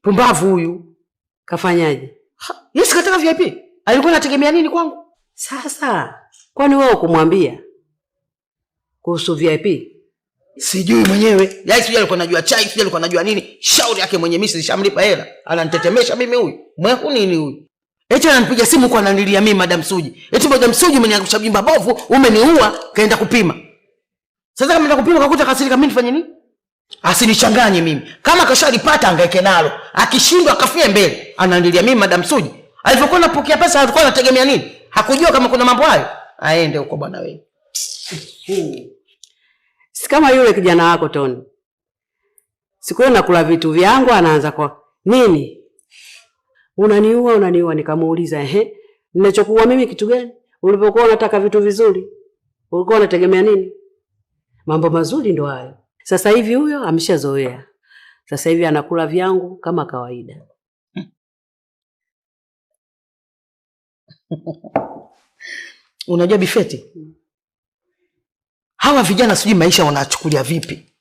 Pumbavu huyu. Kafanyaje? Yes, kataka VIP. Alikuwa anategemea nini kwangu? Sasa, kwani wewe ukumwambia kuhusu VIP? Sijui mwenyewe. Yeye sijui alikuwa anajua chai, sijui alikuwa anajua nini. Shauri yake mwenye mimi sishamlipa hela. Ananitetemesha mimi huyu. Mwehu nini huyu? Eti ananipiga simu kwa ananilia mimi Madam Suji. Eti Madam Suji umeniangusha jimba bovu, umeniua, kaenda kupima. Sasa kama nenda kupima kakuta kasirika mimi nifanye nini? Asinichanganye mimi. Kama kashalipata angaike nalo. Akishindwa akafie mbele. Ananilia mimi Madam Suji. Alipokuwa anapokea pesa alikuwa anategemea nini? Hakujua kama kuna mambo hayo. Aende huko bwana wewe. Si kama yule kijana wako Toni. Siku ile nakula vitu vyangu anaanza kwa nini? Unaniua nikamuuliza ninachokuwa mimi kitu gani? Ulipokuwa unataka vitu vizuri ulikuwa unategemea nini? Mambo mazuri ndo hayo. Sasa hivi huyo ameshazoea. Sasa hivi anakula vyangu kama kawaida. Unajua Bifeti? Hawa vijana sijui maisha wanachukulia vipi.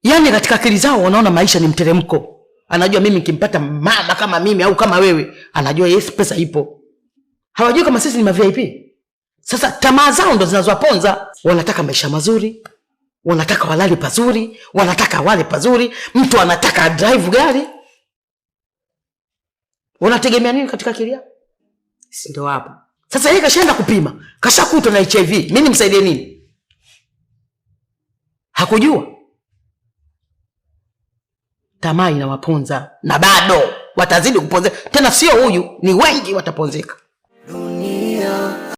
Yaani katika akili zao wanaona maisha ni mteremko. Anajua mimi nikimpata mama kama mimi au kama wewe, anajua yes pesa ipo. Hawajui kama sisi ni ma-VIP. Sasa tamaa zao ndo zinazowaponza. Wanataka maisha mazuri, wanataka walale pazuri, wanataka wale pazuri, mtu anataka drive gari. Unategemea nini katika akili yako? Si ndo hapo. Sasa yeye kashaenda kupima, kashakutwa na HIV. Mimi nimsaidie nini? Hakujua. Tamaa inawaponza na bado watazidi kuponzeka. Tena sio huyu, ni wengi wataponzeka.